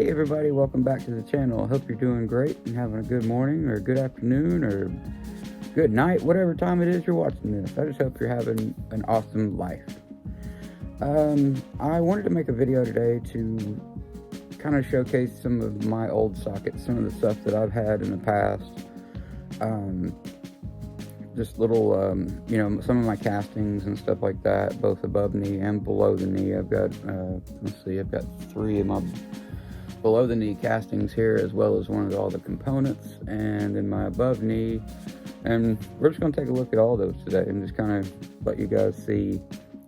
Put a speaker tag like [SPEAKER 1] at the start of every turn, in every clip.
[SPEAKER 1] Hey everybody, welcome back to the channel. I hope you're doing great and having a good morning or good afternoon or good night, whatever time it is you're watching this. I just hope you're having an awesome life. I wanted to make a video today to kind of showcase some of my old sockets, some of the stuff that I've had in the past. Just little, some of my castings and stuff like that, both above knee and below the knee. I've got, I've got 3 of my below the knee castings here, as well as one of all the components, and then my above knee. And we're just going to take a look at all those today and just kind of let you guys see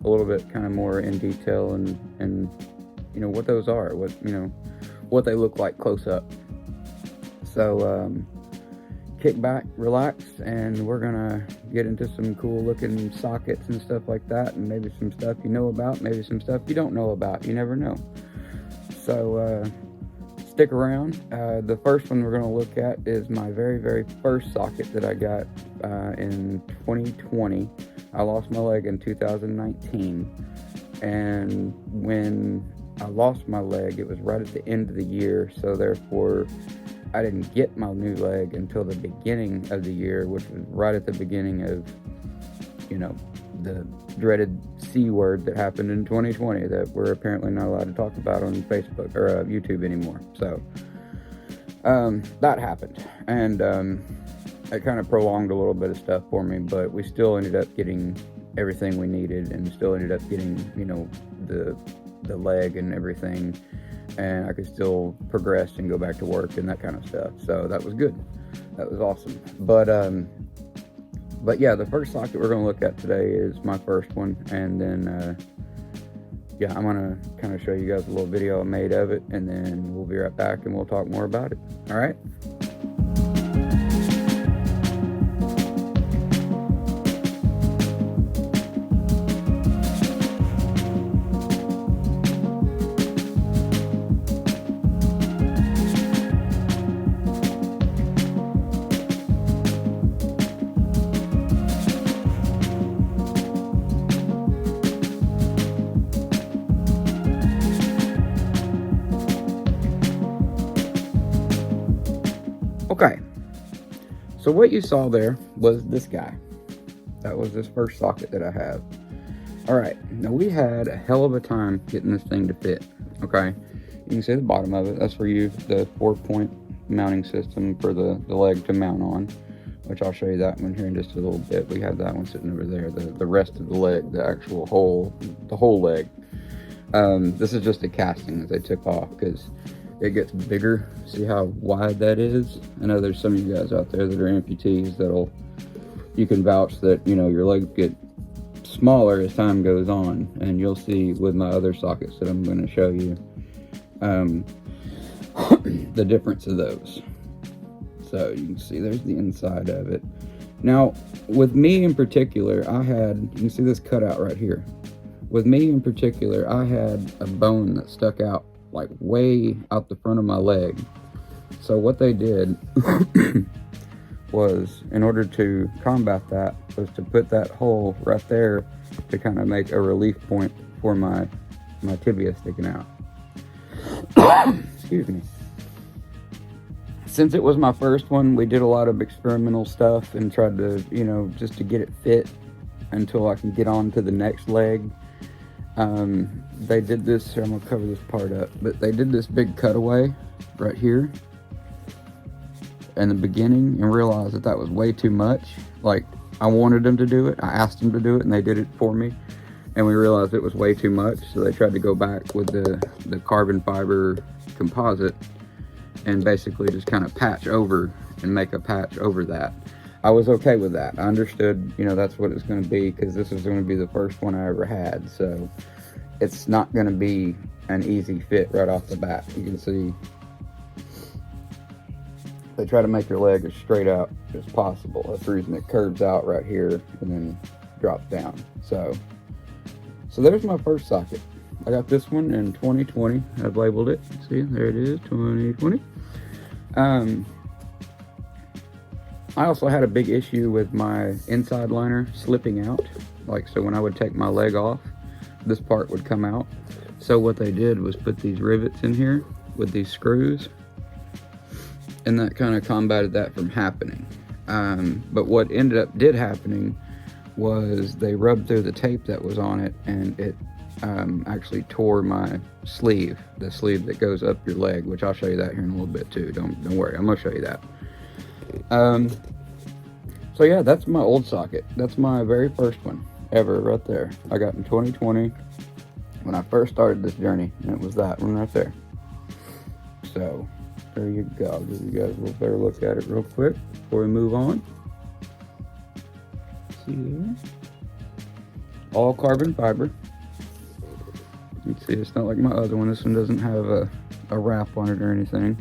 [SPEAKER 1] a little bit kind of more in detail and what those are, what they look like close up. So kick back, relax, and we're gonna get into some cool looking sockets and stuff like that, and maybe some stuff you know about, maybe some stuff you don't know about. You never know. So stick around. The first one we're going to look at is my very first socket that I got in 2020. I lost my leg in 2019, and when I lost my leg, it was right at the end of the year, so therefore I didn't get my new leg until the beginning of the year, which was right at the beginning of, the dreaded C word that happened in 2020 that we're apparently not allowed to talk about on Facebook or YouTube anymore. So that happened, and it kind of prolonged a little bit of stuff for me, but we still ended up getting everything we needed, and still ended up getting, the leg and everything, and I could still progress and go back to work and that kind of stuff. So that was good. That was awesome. But yeah, the first socket we're going to look at today is my first one, and then I'm going to kind of show you guys a little video I made of it, and then we'll be right back and we'll talk more about it. All right. Okay, so what you saw there was this guy. That was this first socket that I have. All right, now we had a hell of a time getting this thing to fit. Okay, you can see the bottom of it. That's where you use the 4-point mounting system for the leg to mount on, which I'll show you that one here in just a little bit. We have that one sitting over there. The rest of the leg, the actual whole leg. This is just a casting that they took off because it gets bigger. See how wide that is? I know there's some of you guys out there that are amputees you can vouch that, your legs get smaller as time goes on, and you'll see with my other sockets that I'm going to show you the difference of those. So you can see there's the inside of it. Now, with me in particular, you can see this cutout right here. With me in particular, I had a bone that stuck out like way out the front of my leg. So what they did was, in order to combat that, was to put that hole right there to kind of make a relief point for my tibia sticking out. Excuse me. Since it was my first one, we did a lot of experimental stuff and tried to, just to get it fit until I can get on to the next leg. They did this, I'm gonna cover this part up, but they did this big cutaway right here in the beginning and realized that was way too much. Like, I wanted them to do it, I asked them to do it, and they did it for me, and we realized it was way too much, so they tried to go back with the carbon fiber composite and basically just kind of patch over and make a patch over that. I was okay with that. I understood, that's what it's going to be, because this was going to be the first one I ever had. So it's not going to be an easy fit right off the bat. You can see they try to make your leg as straight out as possible. That's the reason it curves out right here and then drops down. So there's my first socket. I got this one in 2020. I've labeled it. See, there it is, 2020. I also had a big issue with my inside liner slipping out. So when I would take my leg off, this part would come out. So what they did was put these rivets in here with these screws, and that kind of combated that from happening. But what did happening was they rubbed through the tape that was on it, and it actually tore my sleeve, the sleeve that goes up your leg, which I'll show you that here in a little bit too. Don't worry, I'm gonna show you that. So yeah, that's my old socket. That's my very first one ever right there. I got in 2020 when I first started this journey, and it was that one right there. So there you go. I'll give you guys a little better look at it real quick before we move on. See there? All carbon fiber. You can see it's not like my other one. This one doesn't have a wrap on it or anything.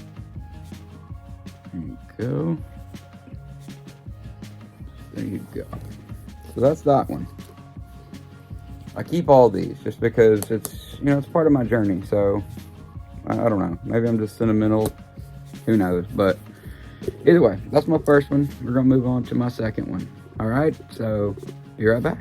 [SPEAKER 1] There you go. There you go. So that's that one. I keep all these just because it's, you know, it's part of my journey. So I don't know. Maybe I'm just sentimental. Who knows? But either way, that's my first one. We're gonna move on to my second one. All right. So be right back.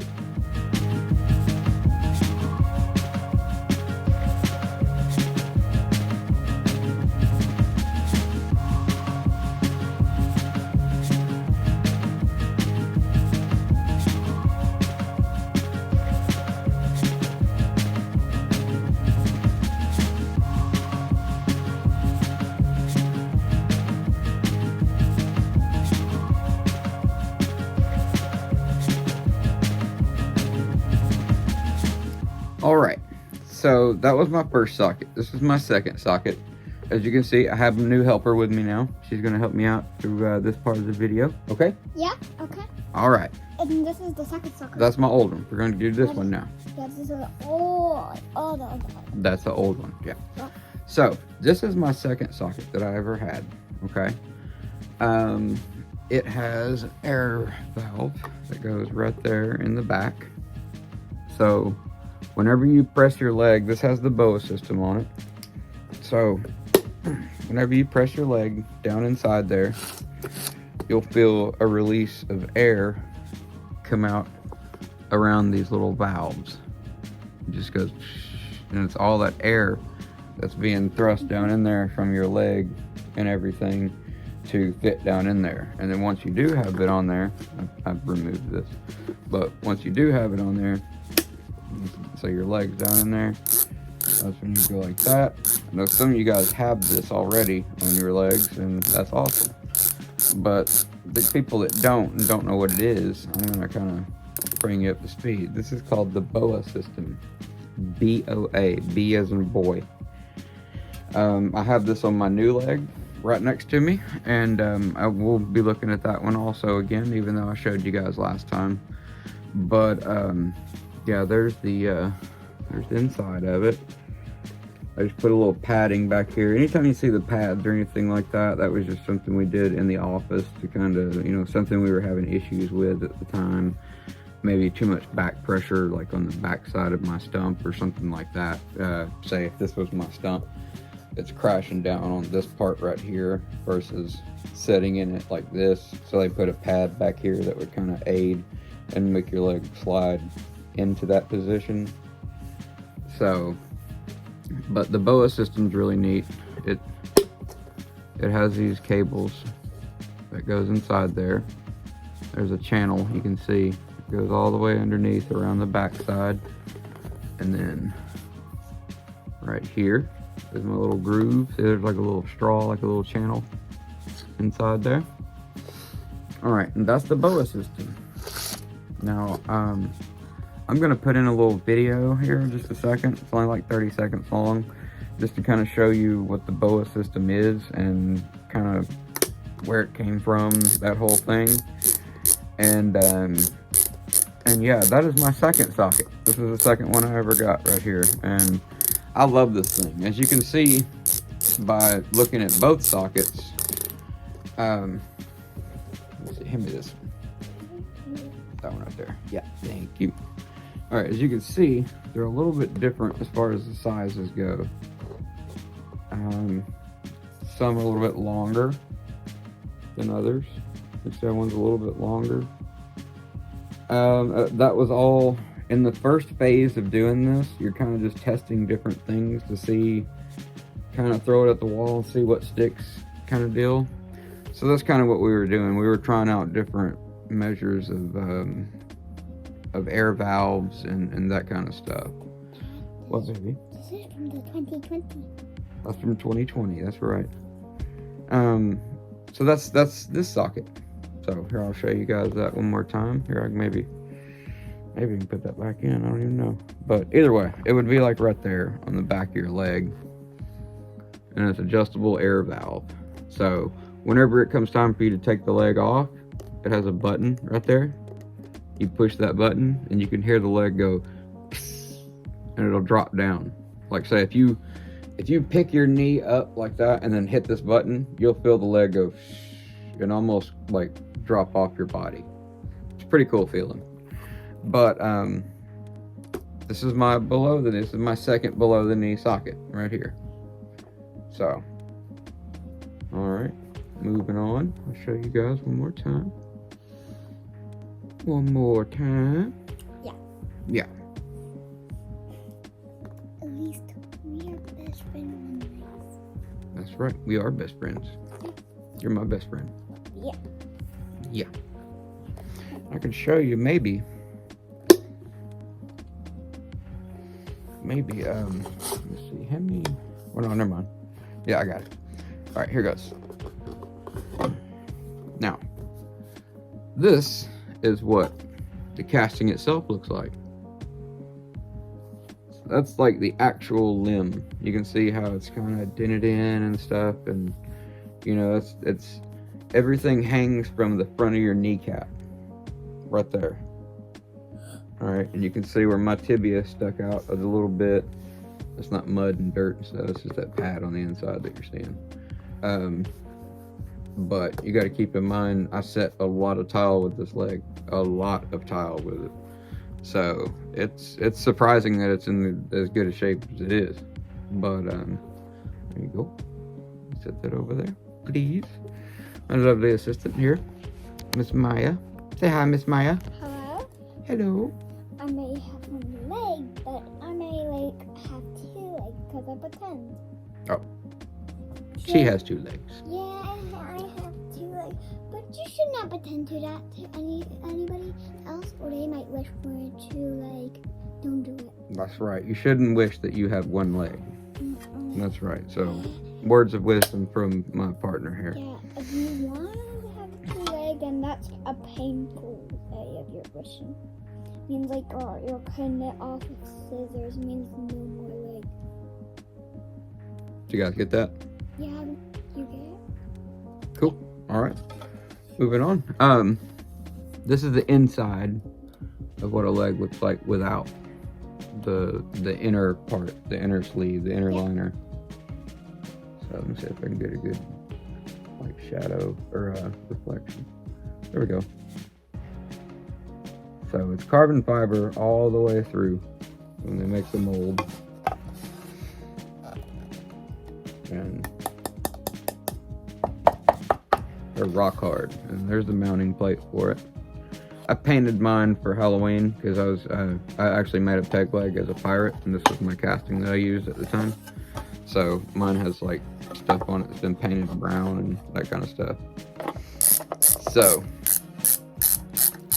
[SPEAKER 1] All right, so that was my first socket. This is my second socket. As you can see, I have a new helper with me now. She's gonna help me out through this part of the video. Okay?
[SPEAKER 2] Yeah, okay.
[SPEAKER 1] All right.
[SPEAKER 2] And this is the second socket.
[SPEAKER 1] That's my old one. We're gonna do this one now.
[SPEAKER 2] Yeah, this is the old one.
[SPEAKER 1] That's the old one, yeah.
[SPEAKER 2] Yeah.
[SPEAKER 1] So, this is my second socket that I ever had, okay? It has an air valve that goes right there in the back. So, whenever you press your leg, this has the BOA system on it. So, whenever you press your leg down inside there, you'll feel a release of air come out around these little valves. It just goes, and it's all that air that's being thrust down in there from your leg and everything to fit down in there. And then once you do have it on there, I've removed this, but once you do have it on there, so your leg's down in there, that's when you go like that. I know some of you guys have this already on your legs, and that's awesome. But the people that don't know what it is, I'm gonna kind of bring you up to speed. This is called the BOA system. B-O-A, B as in boy. I have this on my new leg right next to me, and I will be looking at that one also again, even though I showed you guys last time. But yeah, there's the inside of it. I just put a little padding back here. Anytime you see the pads or anything like that, that was just something we did in the office to kind of, you know, something we were having issues with at the time. Maybe too much back pressure, like on the back side of my stump or something like that. Say if this was my stump, it's crashing down on this part right here versus setting in it like this. So they put a pad back here that would kind of aid and make your leg slide into that position. So, but the BOA system's really neat. It has these cables that goes inside there. There's a channel you can see. It goes all the way underneath around the back side, and then right here is my little groove. See, there's like a little straw, like a little channel inside there. All right, and that's the BOA system. Now, I'm gonna put in a little video here in just a second. It's only like 30 seconds long, just to kind of show you what the BOA system is and kind of where it came from, that whole thing. And yeah, that is my second socket. This is the second one I ever got right here, and I love this thing. As you can see by looking at both sockets, let's see, hand me this one. That one right there. Yeah, thank you. All right, as you can see, they're a little bit different as far as the sizes go. Some are a little bit longer than others. This one's a little bit longer. That was all in the first phase of doing this. You're kind of just testing different things to see kind of throw it at the wall and see what sticks kind of deal. So that's kind of what we were doing. We were trying out different measures of air valves and that kind of stuff. What, baby?
[SPEAKER 2] This is from the 2020.
[SPEAKER 1] That's from 2020. That's right. So that's this socket. So here, I'll show you guys that one more time. Here, I can maybe we can put that back in. I don't even know. But either way, it would be like right there on the back of your leg, and it's adjustable air valve. So whenever it comes time for you to take the leg off, it has a button right there. You push that button, and you can hear the leg go, and it'll drop down. Like, say if you pick your knee up like that and then hit this button, you'll feel the leg go and almost like drop off your body. It's a pretty cool feeling. But this is my second below the knee socket right here. So, all right, moving on. I'll show you guys one more time. One more time.
[SPEAKER 2] Yeah.
[SPEAKER 1] Yeah.
[SPEAKER 2] At least we are best friends.
[SPEAKER 1] That's right. We are best friends. You're my best friend.
[SPEAKER 2] Yeah.
[SPEAKER 1] Yeah. I can show you maybe, let's see, how many, oh no, never mind. Yeah, I got it. All right, here goes. Now, this is what the casting itself looks like. So that's like the actual limb. You can see how it's kind of dented in and stuff, and you know, it's everything hangs from the front of your kneecap right there. All right, and you can see where my tibia stuck out a little bit. It's not mud and dirt and stuff, it's just that pad on the inside that you're seeing. But you got to keep in mind, I set a lot of tile with this leg, a lot of tile with it. So it's surprising that it's in as good a shape as it is. But there you go. Set that over there, please. My lovely assistant here, Miss Maya. Say hi, Miss Maya.
[SPEAKER 2] Hello?
[SPEAKER 1] Hello.
[SPEAKER 2] I may have one leg, but I may like have two legs because I pretend.
[SPEAKER 1] Oh. She has two legs.
[SPEAKER 2] Yeah, I have two legs. But you should not pretend to that to anybody else, or they might wish for it to, like, don't do it.
[SPEAKER 1] That's right. You shouldn't wish that you have one leg. That's right. So, words of wisdom from my partner here.
[SPEAKER 2] Yeah, if you want to have two legs, then that's a painful way of your wishing. Means like, oh, you're cutting it off with scissors. Means no more leg.
[SPEAKER 1] Did you guys get that?
[SPEAKER 2] Yeah, you get it?
[SPEAKER 1] Cool. All right. Moving on. This is the inside of what a leg looks like without the inner part, the inner sleeve, the inner liner. So let me see if I can get a good like shadow or reflection. There we go. So it's carbon fiber all the way through when they make the mold. And they're rock hard. And there's the mounting plate for it. I painted mine for Halloween because I actually made a peg leg as a pirate, and this was my casting that I used at the time. So mine has like stuff on it that's been painted brown and that kind of stuff. So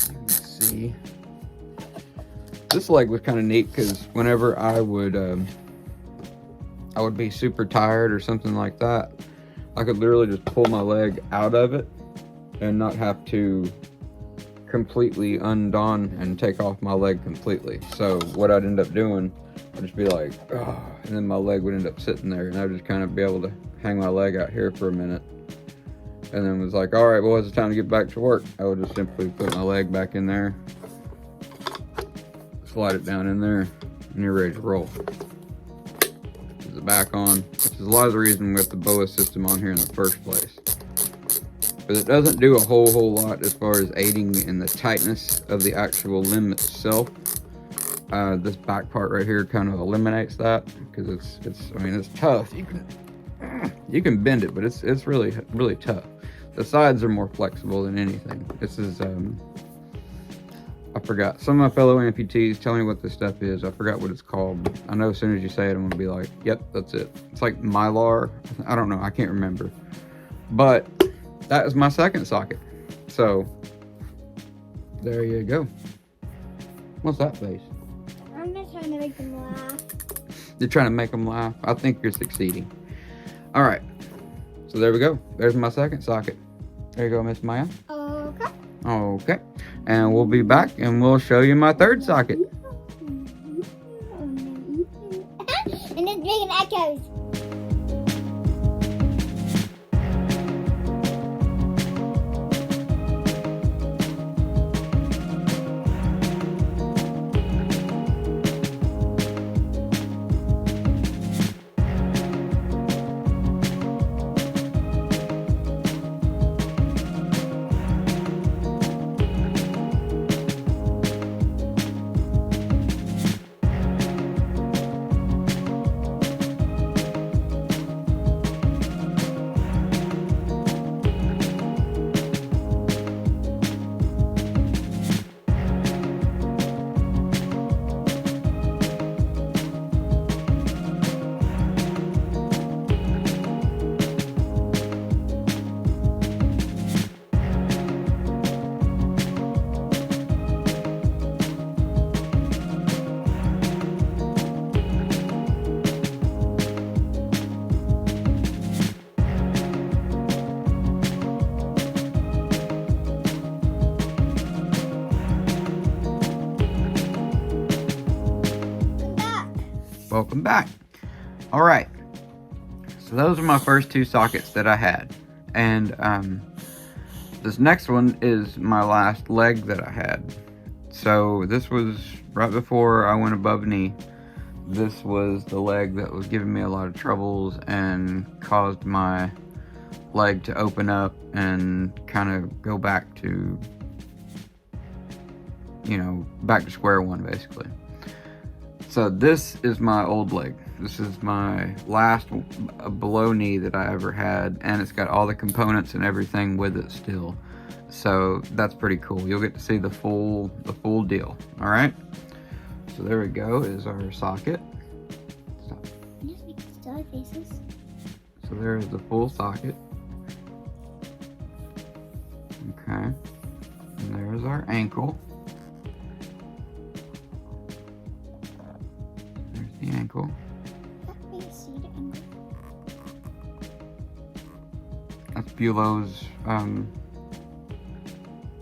[SPEAKER 1] you can see this leg was kind of neat because whenever I would be super tired or something like that, I could literally just pull my leg out of it and not have to completely undone and take off my leg completely. So what I'd end up doing, I'd just be like, oh, and then my leg would end up sitting there, and I'd just kind of be able to hang my leg out here for a minute, and then was like, all right, well, it's time to get back to work. I would just simply put my leg back in there, slide it down in there, and you're ready to roll. Put it back on, which is a lot of the reason we have the BOA system on here in the first place. But it doesn't do a whole lot as far as aiding in the tightness of the actual limb itself. This back part right here kind of eliminates that because it's tough. You can bend it, but it's really tough. The sides are more flexible than anything. This is a forgot. Some of my fellow amputees tell me what this stuff is. I forgot what it's called. I know as soon as you say it, I'm gonna be like, yep, that's it. It's like Mylar. I don't know, I can't remember. But that is my second socket. So there you go. What's that face?
[SPEAKER 2] I'm just trying to make them laugh.
[SPEAKER 1] You're trying to make them laugh? I think you're succeeding. All right. So there we go. There's my second socket. There you go, Miss Maya.
[SPEAKER 2] Okay.
[SPEAKER 1] Okay. And we'll be back and we'll show you my third socket.
[SPEAKER 2] And it's making echoes.
[SPEAKER 1] Welcome back. All right, so those are my first two sockets that I had, and this next one is my last leg that I had. So this was right before I went above knee. This was the leg that was giving me a lot of troubles and caused my leg to open up and kind of go back to, you know, back to square one basically. So this is my old leg. This is my last below knee that I ever had, and it's got all the components and everything with it still. So that's pretty cool. You'll get to see the full deal. All right. So there we go. Is our socket. Stop.
[SPEAKER 2] Just make silly faces.
[SPEAKER 1] So there's the full socket. Okay. And there's our ankle. The ankle. That's Bulow's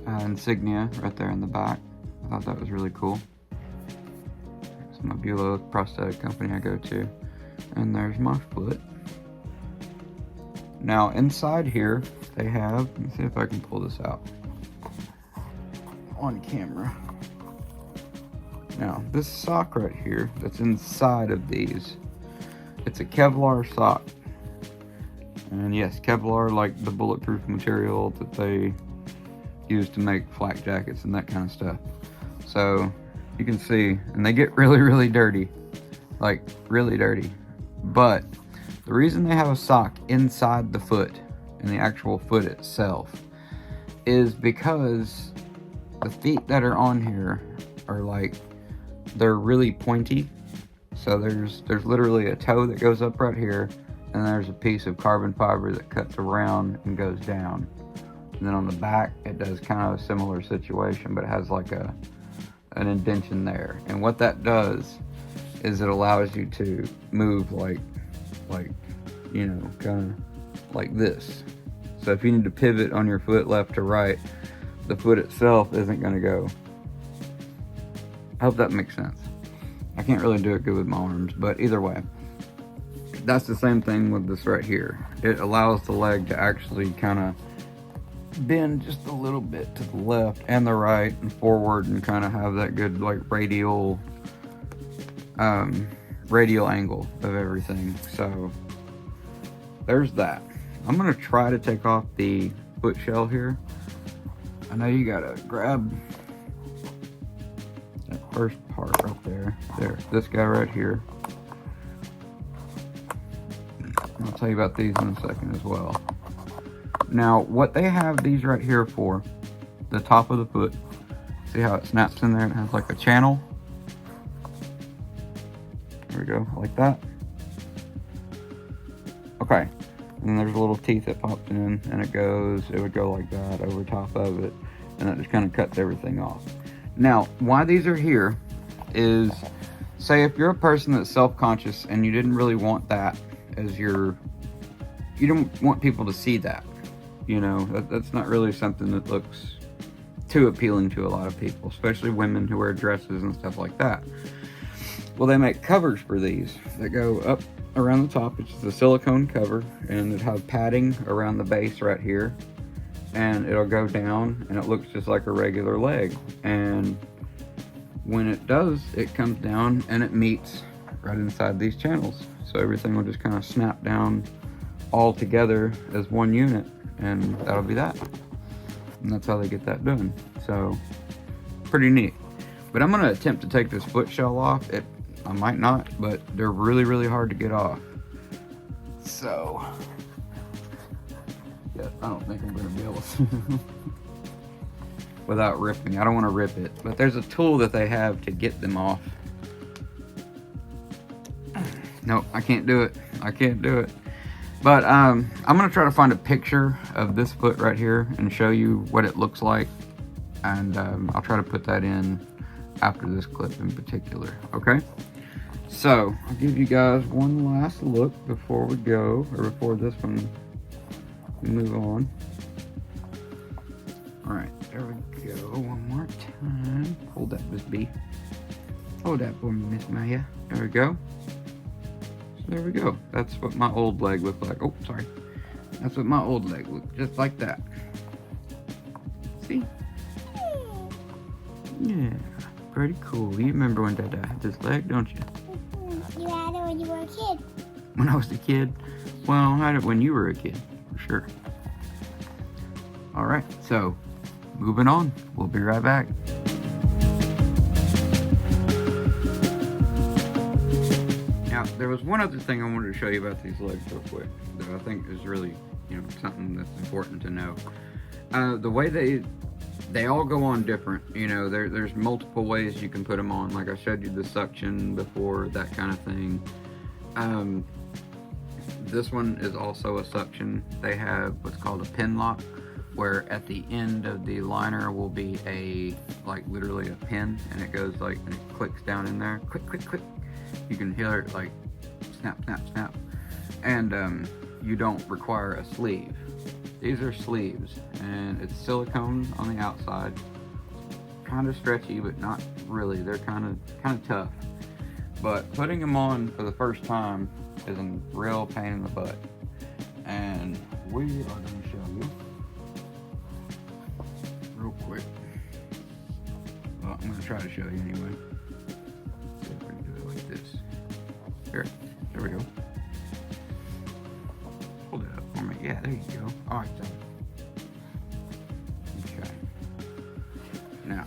[SPEAKER 1] insignia right there in the back. I thought that was really cool. It's my Bulow prosthetic company I go to. And there's my foot. Now inside here they have, let me see if I can pull this out on camera. Now, this sock right here that's inside of these, it's a Kevlar sock. And yes, Kevlar, like the bulletproof material that they use to make flak jackets and that kind of stuff. So you can see, and they get really, really dirty, like really dirty. But the reason they have a sock inside the foot, and the actual foot itself, is because the feet that are on here are like, they're really pointy. So there's literally a toe that goes up right here, and there's a piece of carbon fiber that cuts around and goes down. And then on the back it does kind of a similar situation, but it has like an indentation there. And what that does is it allows you to move like you know, kind of like this. So if you need to pivot on your foot left to right, the foot itself isn't going to go. I hope that makes sense. I can't really do it good with my arms, but either way, that's the same thing with this right here. It allows the leg to actually kind of bend just a little bit to the left and the right and forward, and kind of have that good like radial angle of everything. So there's that. I'm gonna try to take off the foot shell here. I know you gotta grab that first part right there. There, this guy right here. I'll tell you about these in a second as well. Now, what they have these right here for, the top of the foot, See how it snaps in there? It has like a channel. There we go, like that. Okay, and then there's little teeth that popped in, and it would go like that over top of it, and that just kind of cuts everything off. Now, why these are here is, say if you're a person that's self-conscious and you didn't really want that as you don't want people to see that, you know, that's not really something that looks too appealing to a lot of people, especially women who wear dresses and stuff like that. Well, they make covers for these that go up around the top. It's a silicone cover, and it has padding around the base right here, and it'll go down, and it looks just like a regular leg. And when it does, it comes down and it meets right inside these channels, so everything will just kind of snap down all together as one unit, and that'll be that. And that's how they get that done. So pretty neat. But I'm gonna attempt to take this foot shell off. I might not, but they're really, really hard to get off. So yeah, I don't think I'm gonna be able to without ripping. I don't want to rip it, but there's a tool that they have to get them off. Nope, I can't do it. I can't do it. But I'm gonna try to find a picture of this foot right here and show you what it looks like, and I'll try to put that in after this clip in particular. Okay, so I'll give you guys one last look before we go, or before this one we move on. All right, there we go. One more time. Hold that, Miss B. Hold that for me, Miss Maya. There we go. There we go. That's what my old leg looked like. Oh, sorry. That's what my old leg looked, just like that. See? Yeah, pretty cool. You remember when Dada had this leg, don't you?
[SPEAKER 2] You had it when you were a kid.
[SPEAKER 1] When I was a kid? Well, I had it when you were a kid, for sure. All right, so moving on. We'll be right back. Now, there was one other thing I wanted to show you about these legs real quick that I think is really, something that's important to know. The way they all go on different, there's multiple ways you can put them on. Like I showed you the suction before, that kind of thing. This one is also a suction. They have what's called a pin lock, where at the end of the liner will be literally a pin, and it goes and it clicks down in there. Click, click, click. You can hear it snap, snap, snap. And you don't require a sleeve. These are sleeves, and it's silicone on the outside. Kind of stretchy, but not really. They're kind of tough. But putting them on for the first time is a real pain in the butt. And we are going to show you real quick. Well, I'm going to try to show you anyway. See if we can do it like this. Here, there we go. Hold it up for me. Yeah, there you go. All right, so. Okay. Now.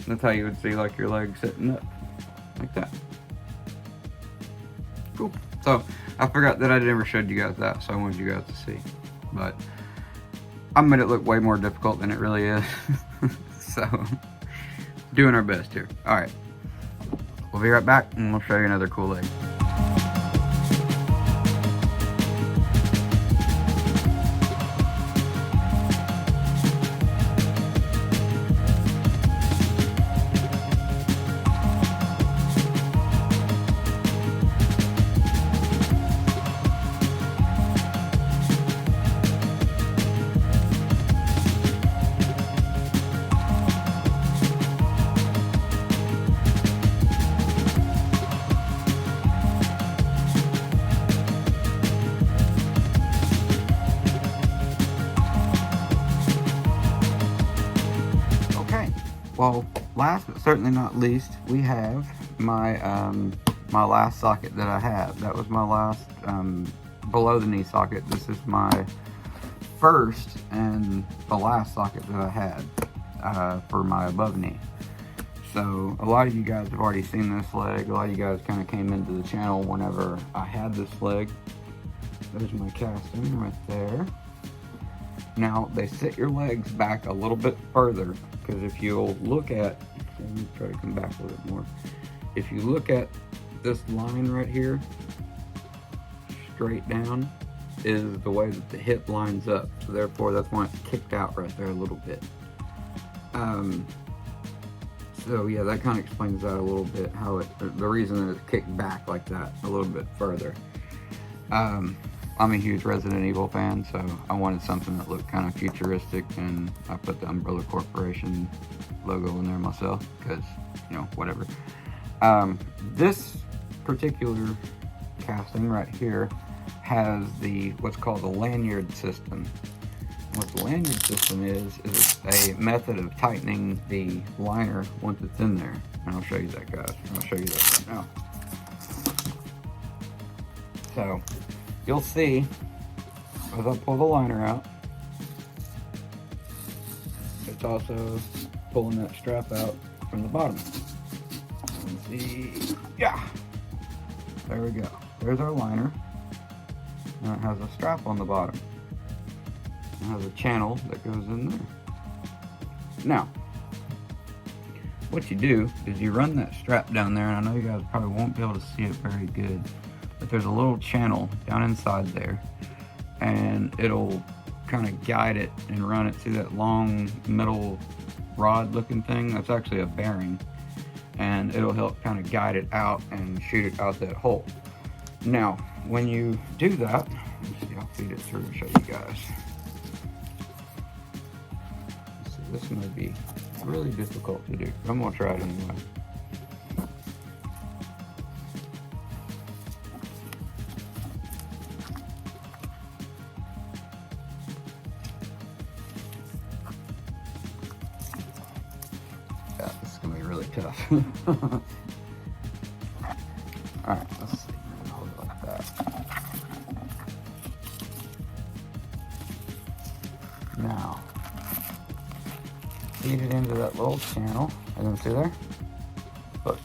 [SPEAKER 1] That's how you would see your leg sitting up like that. Cool. So I forgot that I never showed you guys that, so I wanted you guys to see. But I made it look way more difficult than it really is. So doing our best here. All right, we'll be right back and we'll show you another cool leg. Well, last but certainly not least, we have my my last socket that I have. That was my last below the knee socket. This is my first and the last socket that I had for my above knee. So a lot of you guys have already seen this leg. A lot of you guys kind of came into the channel whenever I had this leg. There's my casting right there. Now they sit your legs back a little bit further, because if you'll look at, let me try to come back a little bit more. If you look at this line right here, straight down, is the way that the hip lines up. So therefore that's why it's kicked out right there a little bit. So yeah, that kind of explains that a little bit, how it, the reason that it's kicked back like that a little bit further. I'm a huge Resident Evil fan, so I wanted something that looked kind of futuristic, and I put the Umbrella Corporation logo in there myself, because, you know, whatever. This particular casting right here has the, what's called the lanyard system. What the lanyard system is a method of tightening the liner once it's in there. And I'll show you that, guys. I'll show you that right now. So you'll see, as I pull the liner out, it's also pulling that strap out from the bottom. Let's see, yeah, there we go. There's our liner, and it has a strap on the bottom. It has a channel that goes in there. Now, what you do is you run that strap down there, and I know you guys probably won't be able to see it very good, but there's a little channel down inside there, and it'll kind of guide it and run it through that long metal rod looking thing. That's actually a bearing, and it'll help kind of guide it out and shoot it out that hole. Now, when you do that, let's see, I'll feed it through and show you guys. Let's see, this may be really difficult to do. I'm gonna try it anyway. Yeah, this is gonna be really tough. All right, let's see. Hold it like that. Now, feed it into that little channel. And then see there? Look.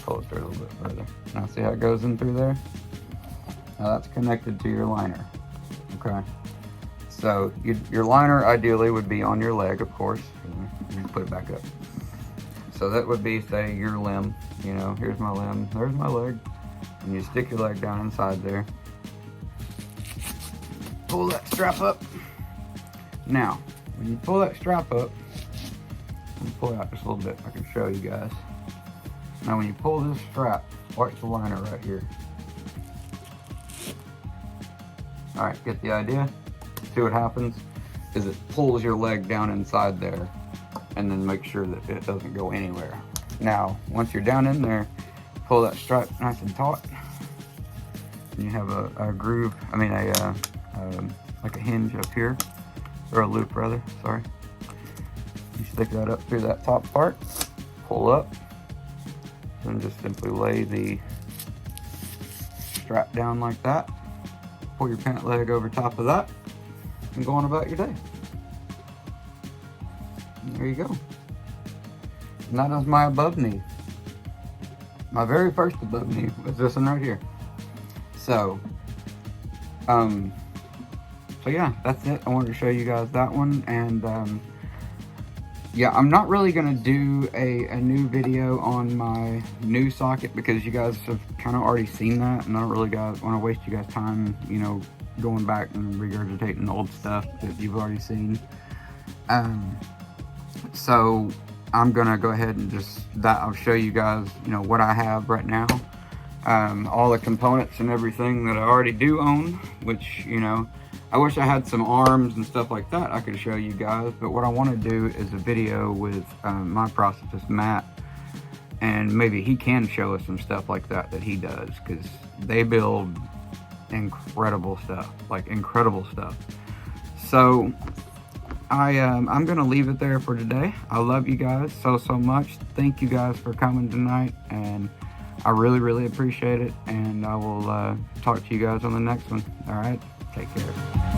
[SPEAKER 1] Pull it through a little bit further. Now see how it goes in through there? Now that's connected to your liner. Okay. So your liner ideally would be on your leg, of course. You put it back up. So that would be, say, your limb. You know, here's my limb, there's my leg. And you stick your leg down inside there. Pull that strap up. Now, when you pull that strap up, let me pull it out just a little bit. I can show you guys. Now, when you pull this strap, watch the liner right here. All right, get the idea? See what happens? Is it pulls your leg down inside there, and then make sure that it doesn't go anywhere. Now, once you're down in there, pull that strap nice and taut. And you have a groove, I mean like a hinge up here, or a loop rather, sorry. You stick that up through that top part, pull up, and just simply lay the strap down like that. Pull your pant leg over top of that, and go on about your day. And there you go. And that is my above knee. my very first above knee was this one right here. So, so yeah, that's it. I wanted to show you guys that one, and yeah, I'm not really gonna do a new video on my new socket because you guys have kind of already seen that, and I don't really want to waste you guys' time, you know, going back and regurgitating old stuff that you've already seen. So I'm gonna go ahead and I'll show you guys, you know, what I have right now, all the components and everything that I already do own, which, you know, I wish I had some arms and stuff like that I could show you guys, but what I want to do is a video with my prosthetist Matt, and maybe he can show us some stuff like that he does, because they build incredible stuff, like incredible stuff. So I'm gonna leave it there for today. I love you guys so much. Thank you guys for coming tonight, and I really appreciate it, and I will talk to you guys on the next one. All right, take care.